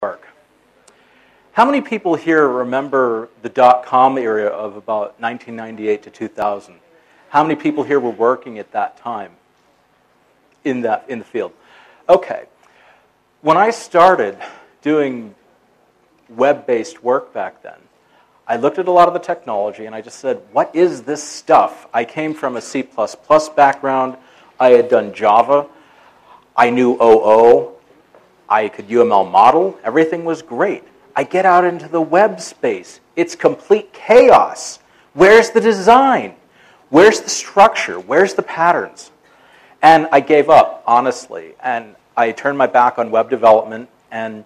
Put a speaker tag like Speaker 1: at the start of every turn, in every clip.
Speaker 1: work. How many people here remember the .com era of about 1998 to 2000? How many people here were working at that time in the field? Okay. When I started doing web-based work back then, I looked at a lot of the technology and I just said, what is this stuff? I came from a C++ background. I had done Java. I knew OO. I could UML model. Everything was great. I get out into the web space. It's complete chaos. Where's the design? Where's the structure? Where's the patterns? And I gave up, honestly. And I turned my back on web development. And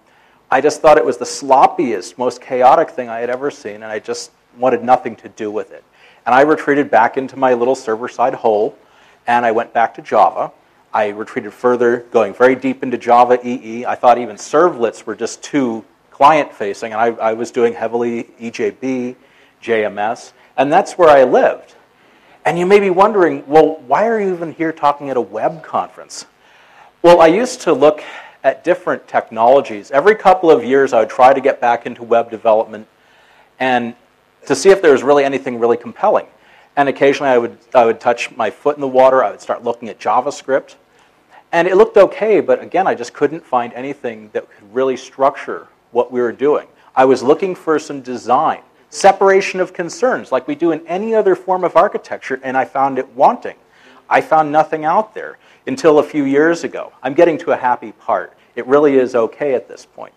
Speaker 1: I just thought it was the sloppiest, most chaotic thing I had ever seen. And I just wanted nothing to do with it. And I retreated back into my little server-side hole. And I went back to Java. I retreated further, going very deep into Java EE. I thought even servlets were just too client-facing, and I was doing heavily EJB, JMS, and that's where I lived. And you may be wondering, well, why are you even here talking at a web conference? Well, I used to look at different technologies. Every couple of years, I would try to get back into web development and to see if there was really anything really compelling. And occasionally, I would touch my foot in the water. I would start looking at JavaScript. And it looked okay, but again, I just couldn't find anything that could really structure what we were doing. I was looking for some design, separation of concerns, like we do in any other form of architecture, and I found it wanting. I found nothing out there until a few years ago. I'm getting to a happy part. It really is okay at this point.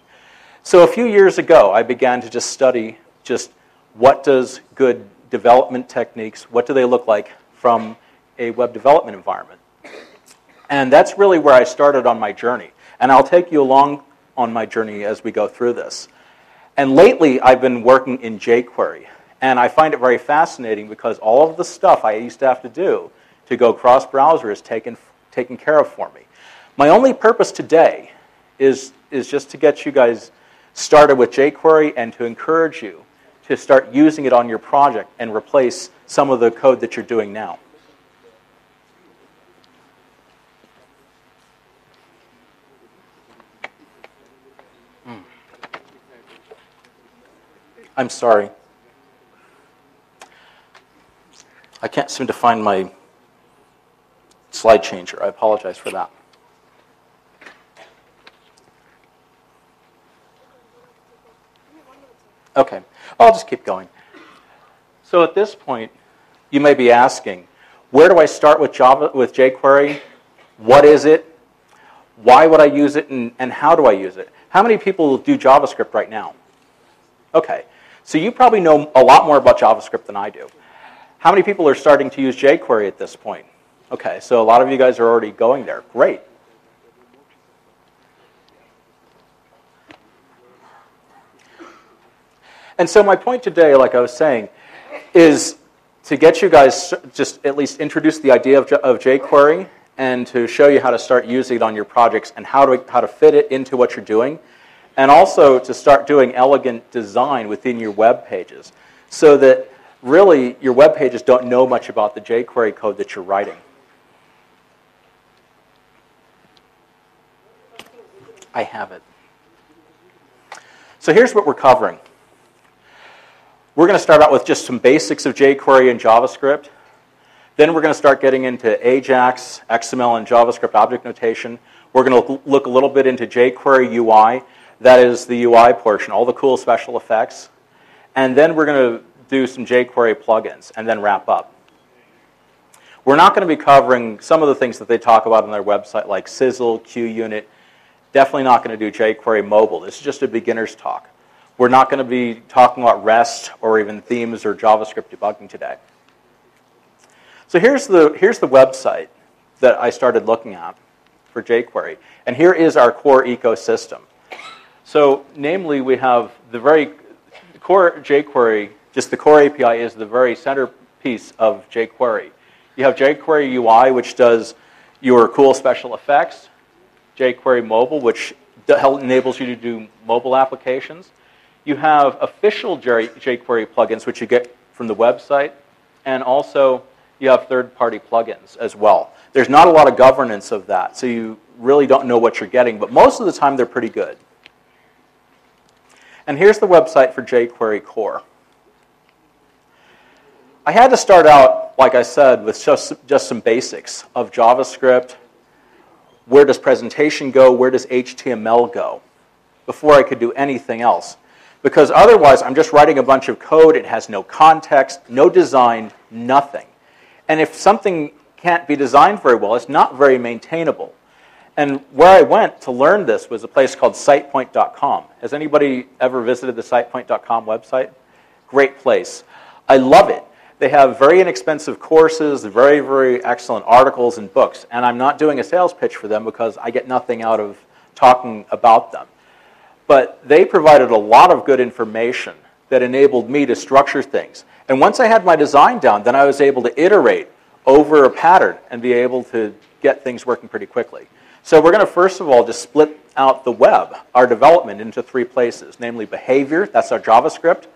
Speaker 1: So a few years ago, I began to just study just what does good development techniques, what do they look like from a web development environment? And that's really where I started on my journey. And I'll take you along on my journey as we go through this. And lately, I've been working in jQuery. And I find it very fascinating because all of the stuff I used to have to do to go cross-browser is taken care of for me. My only purpose today is just to get you guys started with jQuery and to encourage you to start using it on your project and replace some of the code that you're doing now. I'm sorry. I can't seem to find my slide changer. I apologize for that. Okay, I'll just keep going. So at this point, you may be asking, where do I start with jQuery? What is it? Why would I use it, and how do I use it? How many people do JavaScript right now? Okay, so you probably know a lot more about JavaScript than I do. How many people are starting to use jQuery at this point? Okay, so a lot of you guys are already going there. Great. And so my point today, like I was saying, is to get you guys just at least introduce the idea of jQuery and to show you how to start using it on your projects and how to fit it into what you're doing, and also to start doing elegant design within your web pages so that really your web pages don't know much about the jQuery code that you're writing. I have it. So here's what we're covering. We're going to start out with just some basics of jQuery and JavaScript. Then we're going to start getting into AJAX, XML, and JavaScript object notation. We're going to look a little bit into jQuery UI. That is the UI portion, all the cool special effects. And then we're going to do some jQuery plugins and then wrap up. We're not going to be covering some of the things that they talk about on their website like Sizzle, QUnit. Definitely not going to do jQuery mobile. This is just a beginner's talk. We're not going to be talking about REST or even themes or JavaScript debugging today. So here's the website that I started looking at for jQuery. And here is our core ecosystem. So namely, we have the very core jQuery, just the core API is the very centerpiece of jQuery. You have jQuery UI, which does your cool special effects. jQuery mobile, which enables you to do mobile applications. You have official jQuery plugins, which you get from the website. And also, you have third-party plugins as well. There's not a lot of governance of that, so you really don't know what you're getting. But most of the time, they're pretty good. And here's the website for jQuery core. I had to start out, like I said, with just some basics of JavaScript. Where does presentation go? Where does HTML go? Before I could do anything else. Because otherwise, I'm just writing a bunch of code. It has no context, no design, nothing. And if something can't be designed very well, it's not very maintainable. And where I went to learn this was a place called sitepoint.com. Has anybody ever visited the sitepoint.com website? Great place. I love it. They have very inexpensive courses, very, very excellent articles and books. And I'm not doing a sales pitch for them because I get nothing out of talking about them. But they provided a lot of good information that enabled me to structure things. And once I had my design down, then I was able to iterate over a pattern and be able to get things working pretty quickly. So we're going to first of all just split out the web, our development, into 3 places, namely behavior, that's our JavaScript,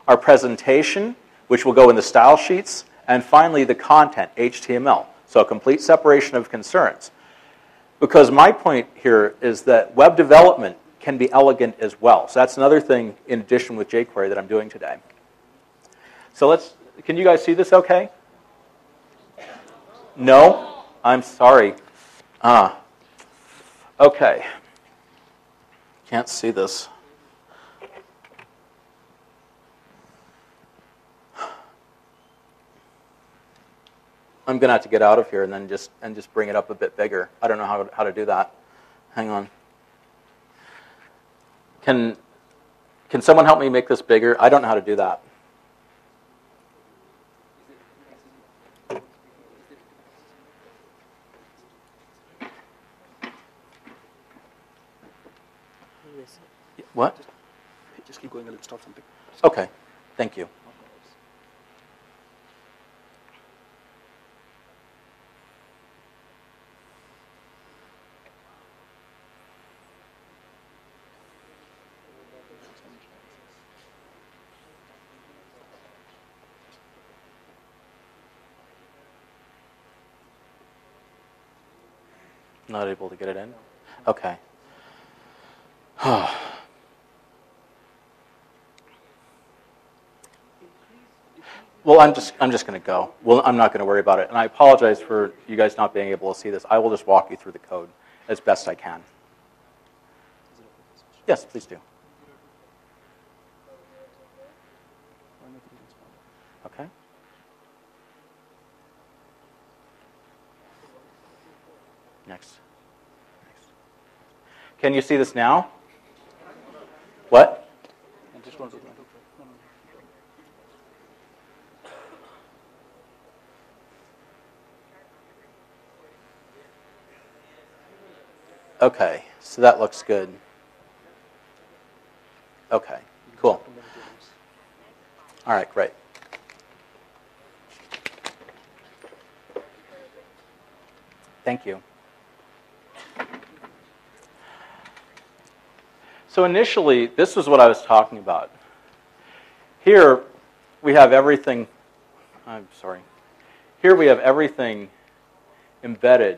Speaker 1: our presentation, which will go in the style sheets, and finally the content, HTML. So a complete separation of concerns. Because my point here is that web development can be elegant as well. So that's another thing in addition with jQuery that I'm doing today. So can you guys see this okay? No? I'm sorry. Okay. Can't see this. I'm going to have to get out of here and then just bring it up a bit bigger. I don't know how to do that. Hang on. Can someone help me make this bigger? I don't know how to do that. What?
Speaker 2: Just keep going a little, stop something.
Speaker 1: Okay. Thank you. Not able to get it in? Okay. Well, I'm just going to go. Well, I'm not going to worry about it. And I apologize for you guys not being able to see this. I will just walk you through the code as best I can. Yes, please do. Okay. Next. Can you see this now? What?
Speaker 2: I just want to do that.
Speaker 1: Okay, so that looks good. Okay, cool. All right, great. Thank you. So initially, this was what I was talking about. Here, we have everything, I'm sorry. Here we have everything embedded.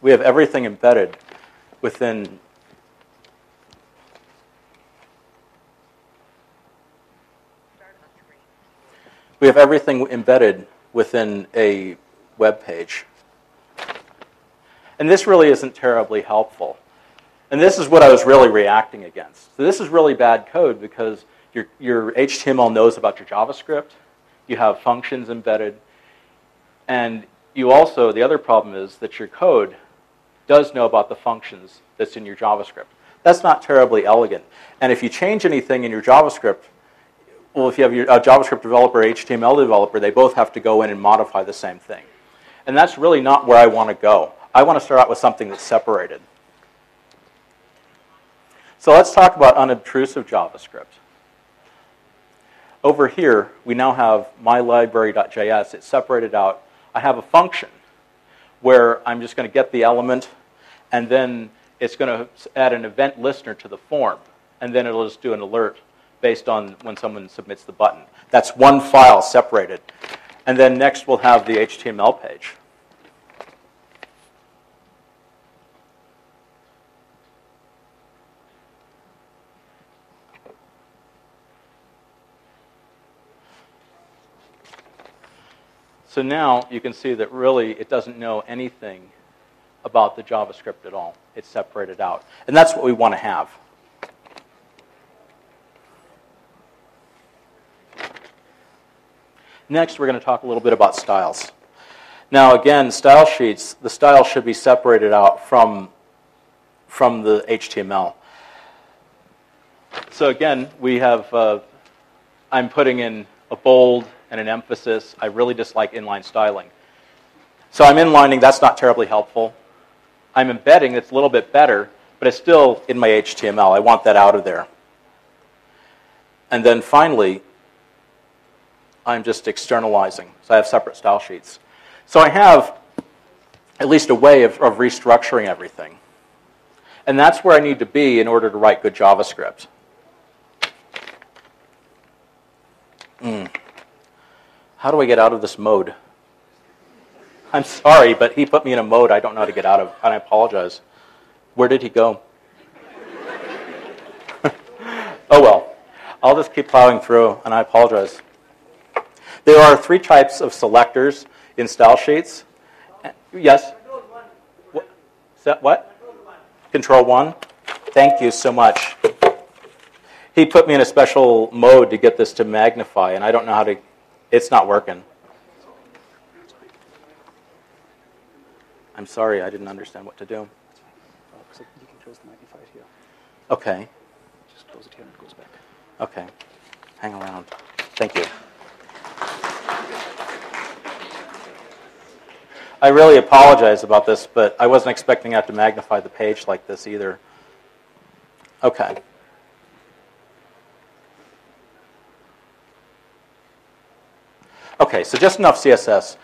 Speaker 1: We have everything embedded within a web page. And this really isn't terribly helpful. And this is what I was really reacting against. So this is really bad code because your HTML knows about your JavaScript. You have functions embedded. And you also, the other problem is that your code does know about the functions that's in your JavaScript. That's not terribly elegant. And if you change anything in your JavaScript, well, if you have your JavaScript developer, HTML developer, they both have to go in and modify the same thing. And that's really not where I want to go. I want to start out with something that's separated. So let's talk about unobtrusive JavaScript. Over here, we now have mylibrary.js. It's separated out. I have a function where I'm just going to get the element, and then it's going to add an event listener to the form, and then it'll just do an alert based on when someone submits the button. That's one file separated. And then next we'll have the HTML page. So now you can see that really it doesn't know anything about the JavaScript at all. It's separated out. And that's what we want to have. Next, we're going to talk a little bit about styles. Now, again, style sheets, the style should be separated out from the HTML. So again, we have, I'm putting in a bold and an emphasis. I really dislike inline styling. So I'm inlining, that's not terribly helpful. I'm embedding, it's a little bit better, but it's still in my HTML. I want that out of there. And then finally, I'm just externalizing. So I have separate style sheets. So I have at least a way of restructuring everything. And that's where I need to be in order to write good JavaScript. How do I get out of this mode? I'm sorry, but he put me in a mode I don't know how to get out of, and I apologize. Where did he go? Oh well. I'll just keep plowing through, and I apologize. There are 3 types of selectors in style sheets. Yes? What? Control 1? Thank you so much. He put me in a special mode to get this to magnify, and I don't know how to, it's not working. I'm sorry, I didn't understand what to do.
Speaker 2: So you can close the magnifier here.
Speaker 1: Okay.
Speaker 2: Just close it here and it goes back.
Speaker 1: Okay. Hang around. Thank you. I really apologize about this, but I wasn't expecting to have to magnify the page like this either. Okay. Okay, so just enough CSS.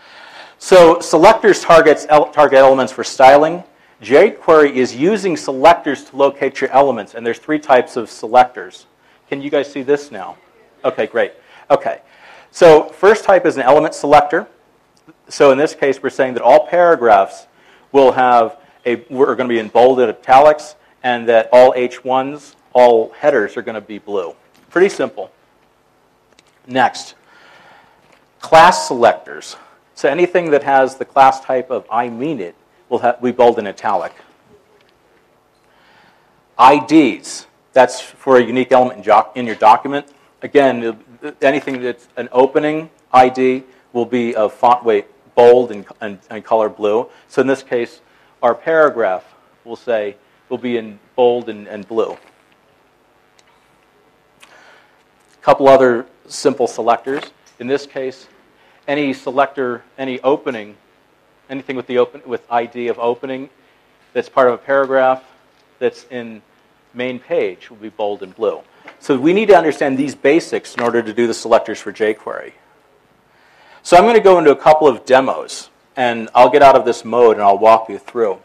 Speaker 1: So selectors target elements for styling. jQuery is using selectors to locate your elements, and there's 3 types of selectors. Can you guys see this now? Okay, great. Okay, so first type is an element selector. So in this case, we're saying that all paragraphs will have we're going to be in bold and italics, and that all H1s, all headers are going to be blue. Pretty simple. Next, class selectors. So anything that has the class type of I mean it will be bold and italic. IDs, that's for a unique element in your document. Again, anything that's an opening ID will be of font weight bold and color blue. So in this case, our paragraph will be in bold and blue. A couple other simple selectors. In this case, any selector, any opening, anything with ID of opening that's part of a paragraph that's in main page will be bold and blue. So we need to understand these basics in order to do the selectors for jQuery. So I'm going to go into a couple of demos, and I'll get out of this mode and I'll walk you through.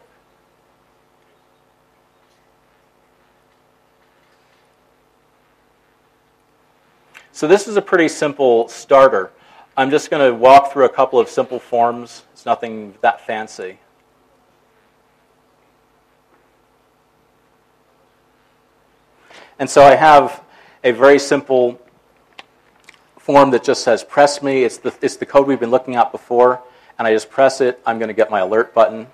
Speaker 1: So this is a pretty simple starter. I'm just going to walk through a couple of simple forms. It's nothing that fancy. And so I have a very simple form that just says press me. It's the code we've been looking at before, and I just press it. I'm going to get my alert button.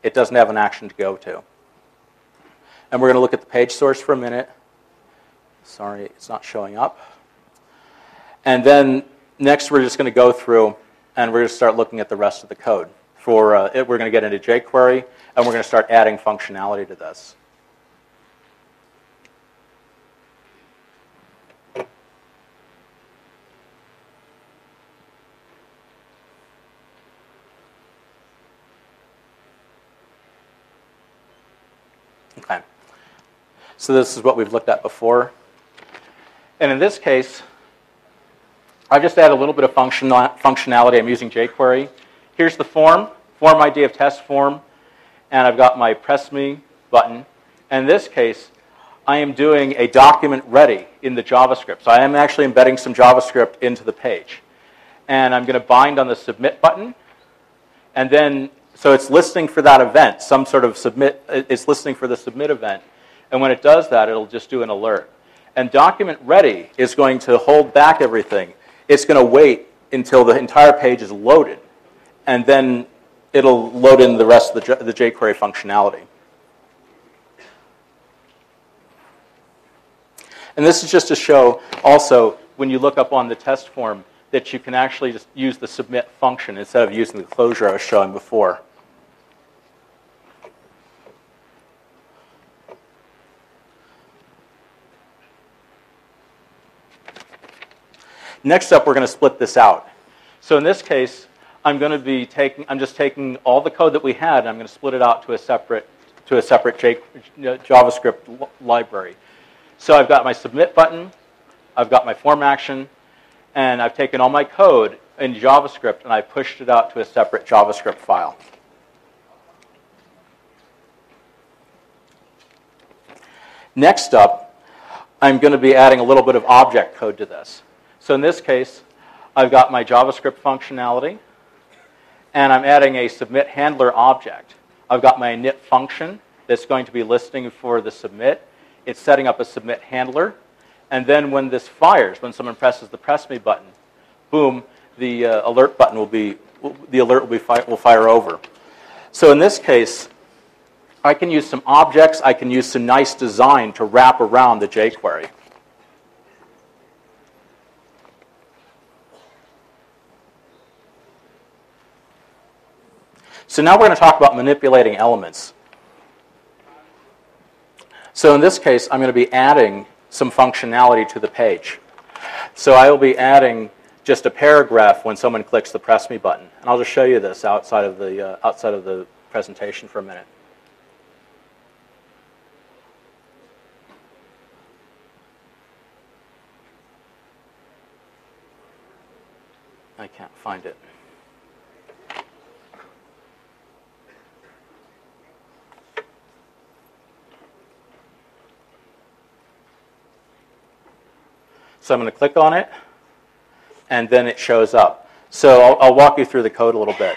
Speaker 1: It doesn't have an action to go to. And we're going to look at the page source for a minute. Sorry, it's not showing up. And then next we're just going to go through and we're going to start looking at the rest of the code. We're going to get into jQuery, and we're going to start adding functionality to this. Okay. So this is what we've looked at before. And in this case, I've just added a little bit of functionality. I'm using jQuery. Here's the form ID of test form, and I've got my press me button. And in this case, I am doing a document ready in the JavaScript. So I am actually embedding some JavaScript into the page. And I'm going to bind on the submit button. And then, so it's listening for that event, some sort of submit, it's listening for the submit event. And when it does that, it'll just do an alert. And document ready is going to hold back everything. It's going to wait until the entire page is loaded. and then it'll load in the rest of the jQuery functionality. And this is just to show also, when you look up on the test form, that you can actually just use the submit function instead of using the closure I was showing before. Next up, we're going to split this out. So in this case, I'm just taking all the code that we had, and I'm going to split it out to a separate JavaScript library. So I've got my submit button, I've got my form action, and I've taken all my code in JavaScript and I pushed it out to a separate JavaScript file. Next up, I'm going to be adding a little bit of object code to this. So in this case, I've got my JavaScript functionality, and I'm adding a submit handler object. I've got my init function that's going to be listening for the submit. It's setting up a submit handler. And then when this fires, when someone presses the press me button, boom, the alert button will fire over. So in this case, I can use some objects. I can use some nice design to wrap around the jQuery. So now we're going to talk about manipulating elements. So in this case, I'm going to be adding some functionality to the page. So I will be adding just a paragraph when someone clicks the press me button. And I'll just show you this outside of the presentation for a minute. I can't find it. So I'm going to click on it, and then it shows up. So I'll walk you through the code a little bit.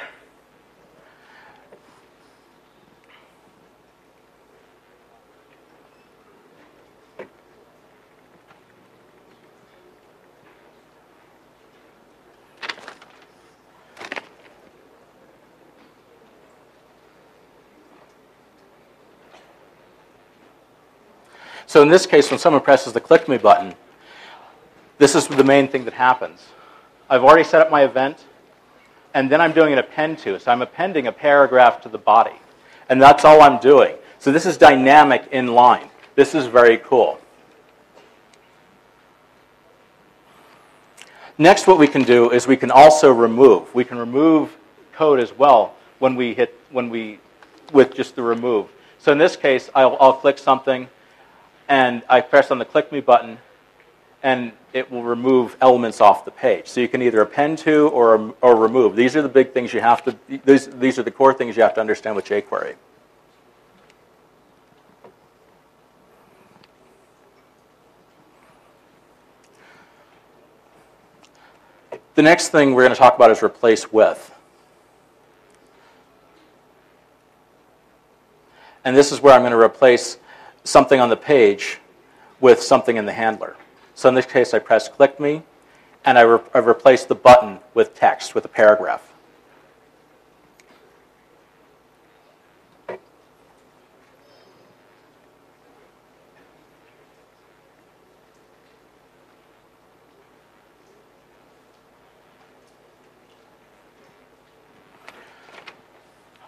Speaker 1: So in this case, when someone presses the click me button, this is the main thing that happens. I've already set up my event, and then I'm doing an append to. So I'm appending a paragraph to the body. And that's all I'm doing. So this is dynamic inline. This is very cool. Next, what we can do is we can also remove. We can remove code as well with just the remove. So in this case, I'll click something, and I press on the click me button, and it will remove elements off the page. So you can either append to or remove. These are the big things you have to, these are the core things you have to understand with jQuery. The next thing we're going to talk about is replace with. And this is where I'm going to replace something on the page with something in the handler. So in this case, I press click me, and I've replaced the button with text, with a paragraph.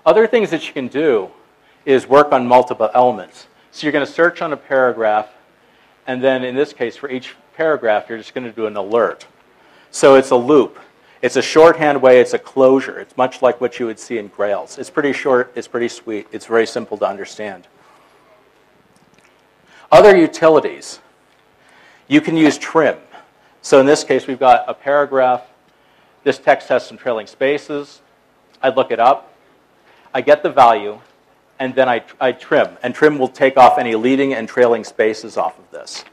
Speaker 1: Other things that you can do is work on multiple elements. So you're going to search on a paragraph, and then in this case, for each paragraph, you're just going to do an alert. So it's a loop. It's a shorthand way. It's a closure. It's much like what you would see in Grails. It's pretty short. It's pretty sweet. It's very simple to understand. Other utilities. You can use trim. So in this case, we've got a paragraph. This text has some trailing spaces. I look it up. I get the value. And then I trim. And trim will take off any leading and trailing spaces off of this.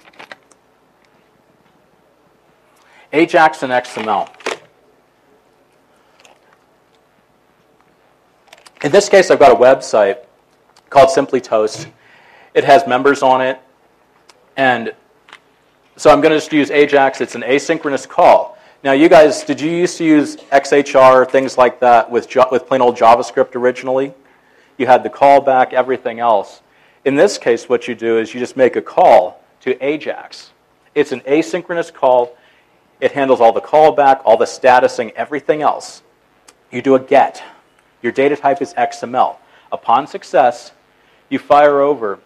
Speaker 1: AJAX and XML. In this case, I've got a website called Simply Toast. It has members on it. And so I'm going to just use AJAX. It's an asynchronous call. Now, you guys, did you used to use XHR, things like that, with plain old JavaScript originally? You had the callback, everything else. In this case, what you do is you just make a call to AJAX. It's an asynchronous call. It handles all the callback, all the statusing, everything else. You do a get. Your data type is XML. Upon success, you fire over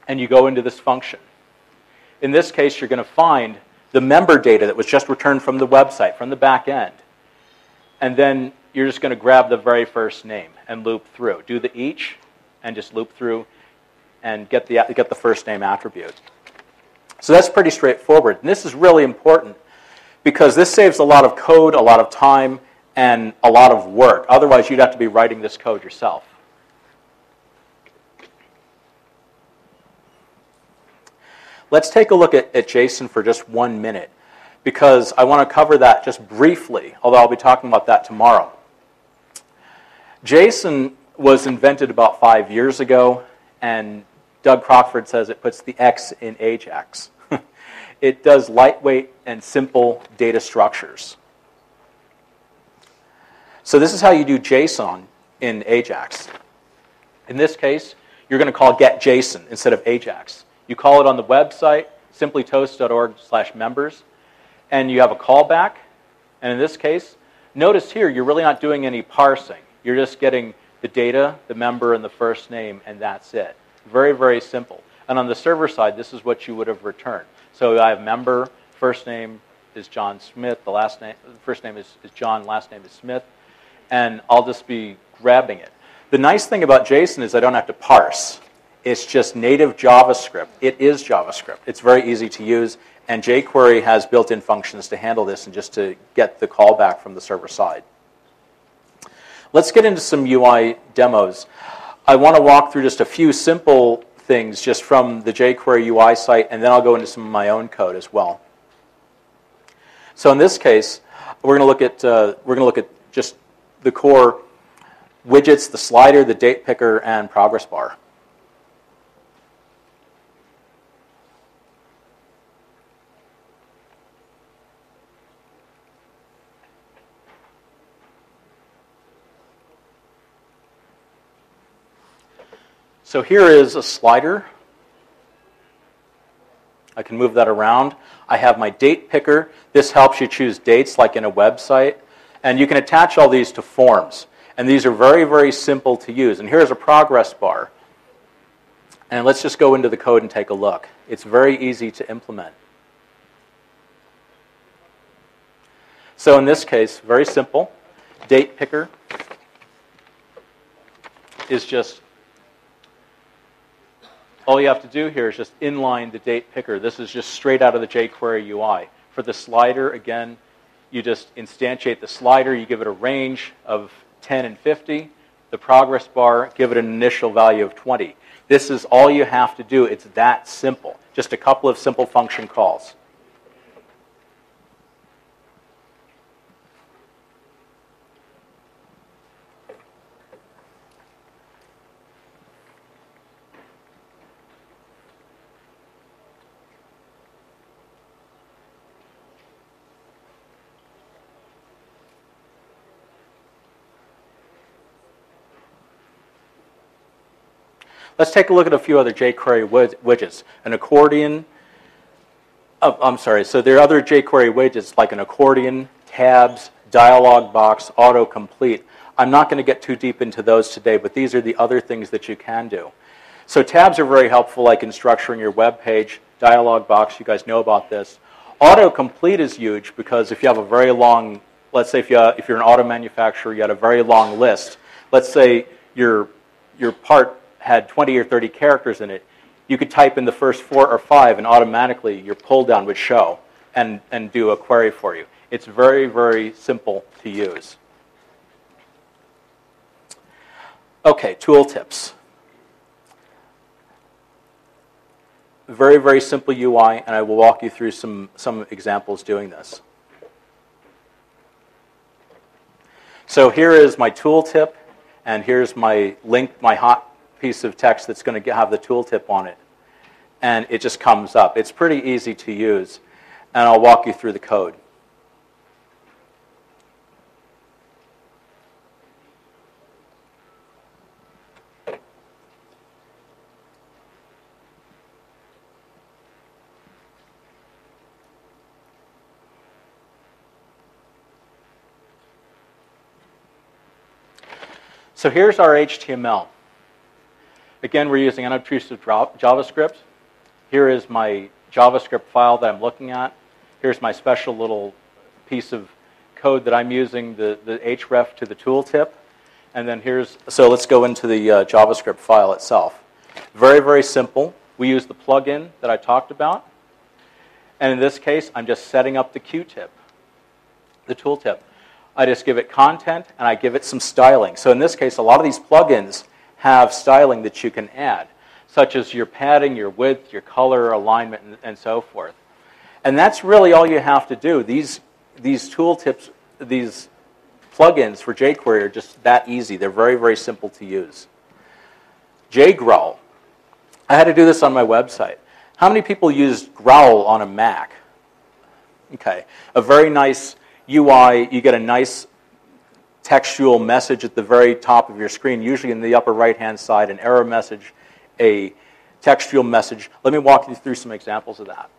Speaker 1: and you go into this function. In this case, you're going to find the member data that was just returned from the website, from the back end. And then you're just going to grab the very first name and loop through. Do the each and just loop through and get the first name attribute. So that's pretty straightforward. And this is really important because this saves a lot of code, a lot of time, and a lot of work. Otherwise, you'd have to be writing this code yourself. Let's take a look at JSON for just 1 minute because I want to cover that just briefly, although I'll be talking about that tomorrow. JSON was invented about 5 years ago, and Doug Crockford says it puts the X in AJAX. It does lightweight and simple data structures. So this is how you do JSON in AJAX. In this case, you're going to call getJSON instead of AJAX. You call it on the website, simplytoast.org/members, and you have a callback. And in this case, notice here, you're really not doing any parsing. You're just getting the data, the member, and the first name, and that's it. Very, very simple. And on the server side, this is what you would have returned. So I have member, first name is John Smith, the first name is John, last name is Smith, and I'll just be grabbing it. The nice thing about JSON is I don't have to parse. It's just native JavaScript. It is JavaScript. It's very easy to use, and jQuery has built-in functions to handle this and just to get the callback from the server side. Let's get into some UI demos. I want to walk through just a few simple things just from the jQuery UI site, and then I'll go into some of my own code as well. So in this case, we're going to look at just the core widgets, the slider, the date picker, and progress bar. So here is a slider. I can move that around. I have my date picker. This helps you choose dates like in a website. And you can attach all these to forms. And these are very, very simple to use. And here's a progress bar. And let's just go into the code and take a look. It's very easy to implement. So in this case, very simple. Date picker is just, all you have to do here is just inline the date picker. This is just straight out of the jQuery UI. For the slider, again, you just instantiate the slider. You give it a range of 10 and 50. The progress bar, give it an initial value of 20. This is all you have to do. It's that simple. Just a couple of simple function calls. Let's take a look at a few other jQuery widgets. An accordion. Oh, I'm sorry. So there are other jQuery widgets like an accordion, tabs, dialog box, autocomplete. I'm not going to get too deep into those today, but these are the other things that you can do. So tabs are very helpful, like in structuring your web page. Dialog box, you guys know about this. Autocomplete is huge because if you have a very long, let's say if you're an auto manufacturer, you had a very long list. Let's say your part had 20 or 30 characters in it, you could type in the first 4 or 5 and automatically your pull down would show and do a query for you. It's very, very simple to use. Okay, tooltips. Very, very simple UI, and I will walk you through some examples doing this. So here is my tooltip, and here's my link, my hot piece of text that's going to have the tooltip on it. And it just comes up. It's pretty easy to use. And I'll walk you through the code. So here's our HTML. Again, we're using unobtrusive JavaScript. Here is my JavaScript file that I'm looking at. Here's my special little piece of code that I'm using, the href to the tooltip. And then so let's go into the JavaScript file itself. Very, very simple. We use the plugin that I talked about. And in this case, I'm just setting up the Q-tip, the tooltip. I just give it content, and I give it some styling. So in this case, a lot of these plugins have styling that you can add, such as your padding, your width, your color, alignment, and so forth. And that's really all you have to do. These tooltips, these plugins for jQuery are just that easy. They're very, very simple to use. jGrowl. I had to do this on my website. How many people use Growl on a Mac? Okay, a very nice UI. You get a nice textual message at the very top of your screen, usually in the upper right-hand side, an error message, a textual message. Let me walk you through some examples of that.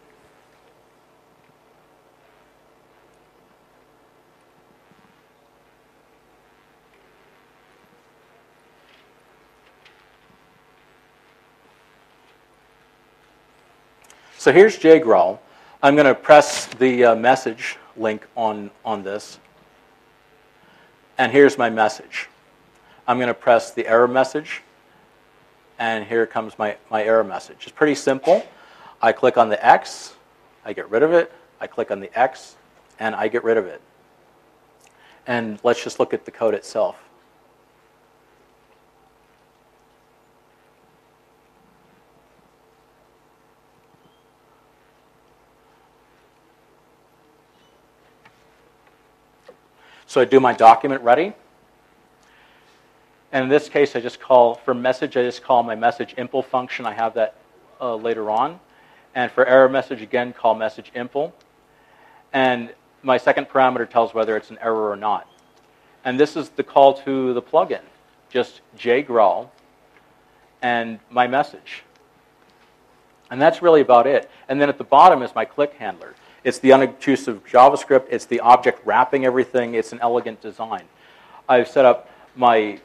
Speaker 1: So here's jGrowl. I'm going to press the message link on this. And here's my message. I'm going to press the error message. And here comes my error message. It's pretty simple. I click on the X. I get rid of it. I click on the X. And I get rid of it. And let's just look at the code itself. So I do my document ready. And in this case, I just call, for message, I just call my message impl function. I have that later on. And for error message, again, call message impl. And my second parameter tells whether it's an error or not. And this is the call to the plugin, just jGrowl and my message. And that's really about it. And then at the bottom is my click handler. It's the unobtrusive JavaScript. It's the object wrapping everything. It's an elegant design. I've set up my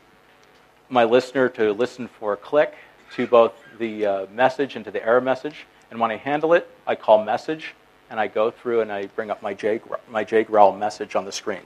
Speaker 1: listener to listen for a click to both the message and to the error message. And when I handle it, I call message, and I go through and I bring up my jGrowl message on the screen.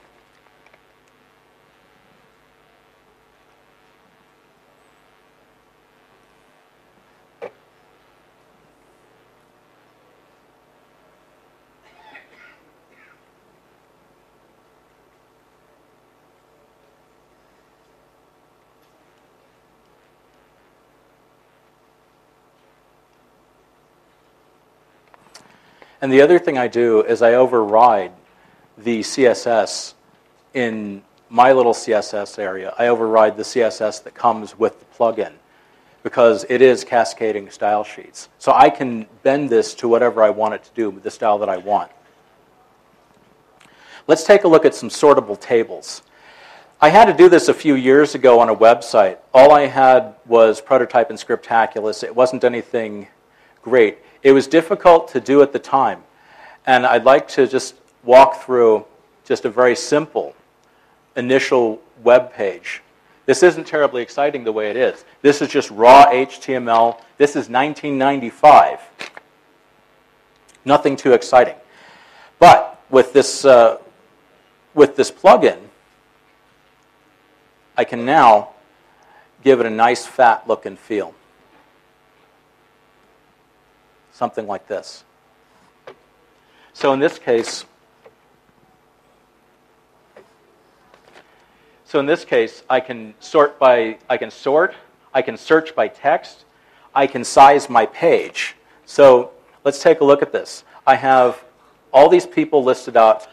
Speaker 1: And the other thing I do is I override the CSS in my little CSS area. I override the CSS that comes with the plugin because it is cascading style sheets. So I can bend this to whatever I want it to do with the style that I want. Let's take a look at some sortable tables. I had to do this a few years ago on a website. All I had was prototype and Scriptaculous. It wasn't anything great. It was difficult to do at the time, and I'd like to just walk through just a very simple initial web page. This isn't terribly exciting the way it is. This is just raw HTML. This is 1995. Nothing too exciting. But with this plugin, I can now give it a nice fat look and feel. Something like this. So in this case, I can I can search by text, I can size my page. So let's take a look at this. I have all these people listed out.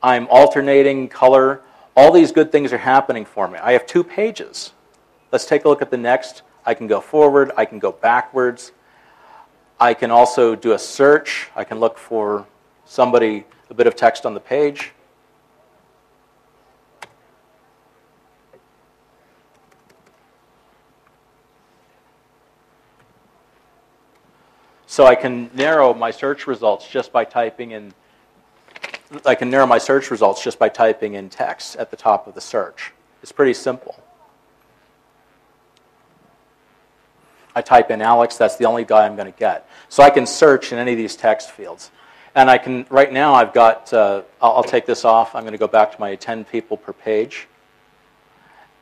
Speaker 1: I'm alternating color. All these good things are happening for me. I have 2 pages. Let's take a look at the next. I can go forward. I can go backwards. I can also do a search. I can look for somebody, a bit of text on the page. So I can narrow my search results just by typing in. I can narrow my search results just by typing in text at the top of the search. It's pretty simple. I type in Alex, that's the only guy I'm going to get. So I can search in any of these text fields. And I can, right now I've got, I'll take this off. I'm going to go back to my 10 people per page.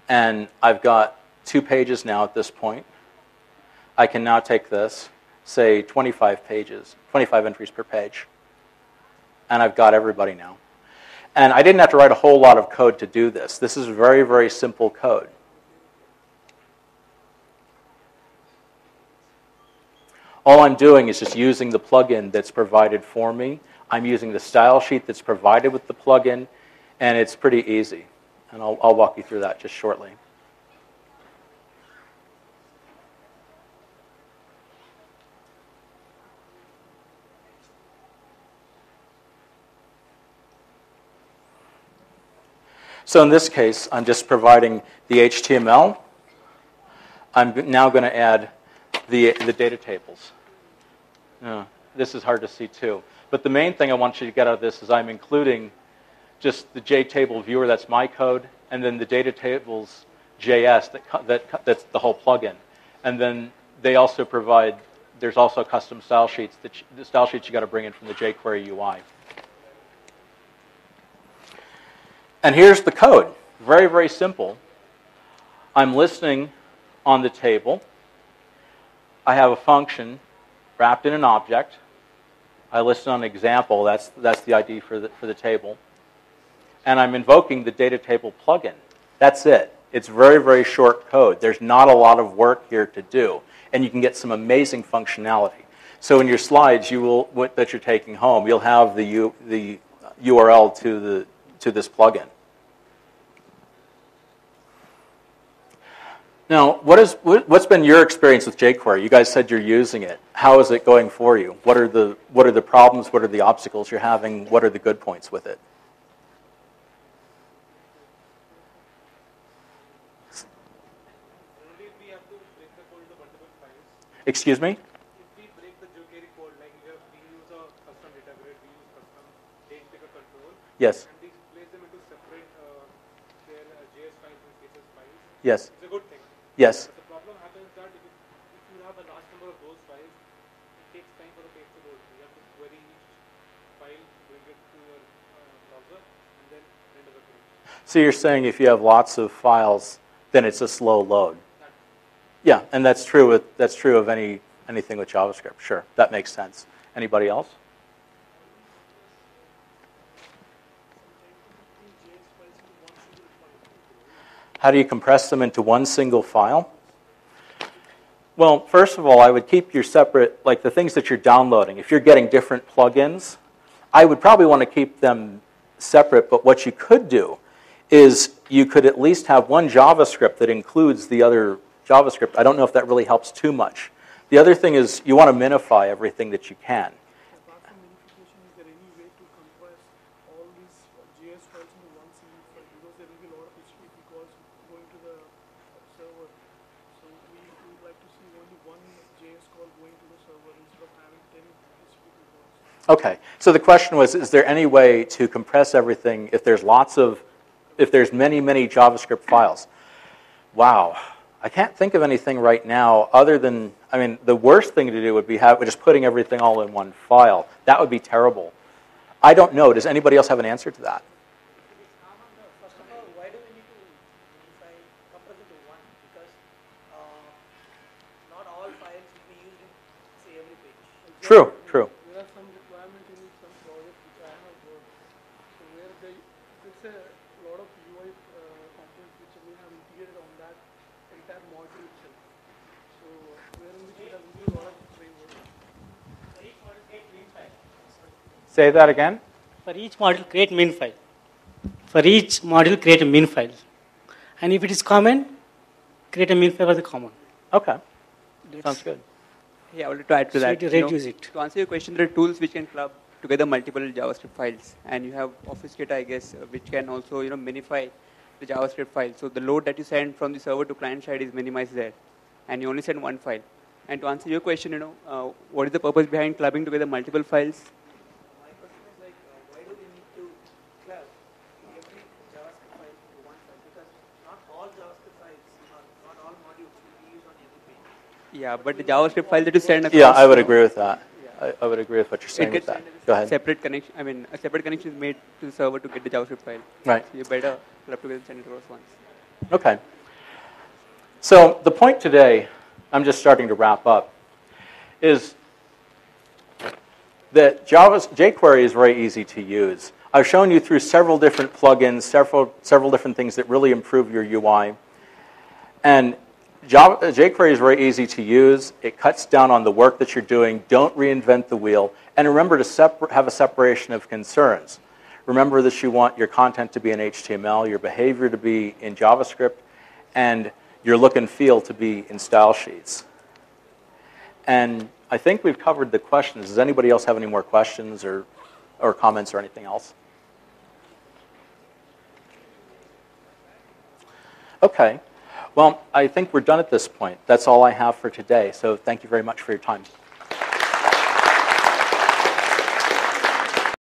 Speaker 1: And I've got 2 pages now at this point. I can now take this, say 25 pages, 25 entries per page. And I've got everybody now. And I didn't have to write a whole lot of code to do this. This is very, very simple code. All I'm doing is just using the plugin that's provided for me. I'm using the style sheet that's provided with the plugin, and it's pretty easy. And I'll walk you through that just shortly. So in this case, I'm just providing the HTML. I'm now going to add the data tables. This is hard to see too. But the main thing I want you to get out of this is I'm including just the JTable viewer, that's my code, and then the data tables JS, that's the whole plugin. And then they also provide, there's also custom style sheets, the style sheets you got to bring in from the jQuery UI. And here's the code. Very, very simple. I'm listening on the table. I have a function wrapped in an object. I listen on example. That's the ID for the table. And I'm invoking the data table plugin. That's it. It's very, very short code. There's not a lot of work here to do. And you can get some amazing functionality. So in your slides that you're taking home, you'll have the URL to this plugin. Now, what's been your experience with jQuery? You guys said you're using it. How is it going for you? What are the problems? What are the obstacles you're having? What are the good points with it?
Speaker 3: Only if we have to break the code into multiple files.
Speaker 1: Excuse me?
Speaker 3: If we break the jQuery code, like we use a custom data grid, we use custom date picker control.
Speaker 1: Yes.
Speaker 3: And we place them into separate their JS files and CSS files.
Speaker 1: Yes.
Speaker 3: It's a good thing.
Speaker 1: Yes.
Speaker 3: But the problem happens that if you have a large number of those files, it takes time for the page to load. You have to query each file, bring it to your browser, and then render the page.
Speaker 1: So you're saying if you have lots of files, then it's a slow load. Yeah, and that's true of anything with JavaScript. Sure, that makes sense. Anybody else? How do you compress them into one single file? Well, first of all, I would keep your separate, like the things that you're downloading. If you're getting different plugins, I would probably want to keep them separate, but what you could do is you could at least have one JavaScript that includes the other JavaScript. I don't know if that really helps too much. The other thing is you want to minify everything that you can.
Speaker 3: Apart from minification, is there any way to compress all these JS files into one single file? Because there will be a lot of HTTP calls going to the server. So we would like to see only one JS call going to the server instead of having 10 HTTP calls.
Speaker 1: Okay, so the question was, is there any way to compress everything if there's many, many JavaScript files? Wow. I can't think of anything right now other than, I mean, the worst thing to do would be just putting everything all in one file. That would be terrible. I don't know. Does anybody else have an answer to that?
Speaker 4: First of all, why do we need to compress it to one? Because not all files will be used in, say, every page.
Speaker 1: True, true.
Speaker 3: There are some requirements in some projects which I have worked. So where it's a lot of UI components which we have integrated on that entire module itself. So wherein which we have used a lot of framework.
Speaker 1: Say that again?
Speaker 4: For each module, create min file. For each module, create a min file. And if it is common, create a min file for the common.
Speaker 1: Okay, sounds good.
Speaker 5: Yeah, I wanted to add to that.
Speaker 4: So reduce it.
Speaker 5: To answer your question, there are tools which can club together multiple JavaScript files, and you have Obfuscate, I guess, which can also minify the JavaScript file. So the load that you send from the server to client side is minimized there, and you only send one file. And to answer your question, what is the purpose behind clubbing together multiple files?
Speaker 4: My question is like, why do we need to club every JavaScript file into one file? Because not all JavaScript files, not all modules will be used on every page.
Speaker 5: Yeah, but the JavaScript file that you send across.
Speaker 1: Yeah, I would agree with that. I would agree with what you're saying
Speaker 5: It
Speaker 1: with
Speaker 5: gets
Speaker 1: that. Go ahead.
Speaker 5: separate connection. I mean, a separate connection is made to the server to get the JavaScript file.
Speaker 1: Right.
Speaker 5: So you better club together and send it across once.
Speaker 1: Okay. So the point today, I'm just starting to wrap up, is that jQuery is very easy to use. I've shown you through several different plugins, several different things that really improve your UI. And jQuery is very easy to use. It cuts down on the work that you're doing. Don't reinvent the wheel. And remember to have a separation of concerns. Remember that you want your content to be in HTML, your behavior to be in JavaScript, and your look and feel to be in Stylesheets. And I think we've covered the questions. Does anybody else have any more questions or comments or anything else? Okay. Well, I think we're done at this point. That's all I have for today. So thank you very much for your time.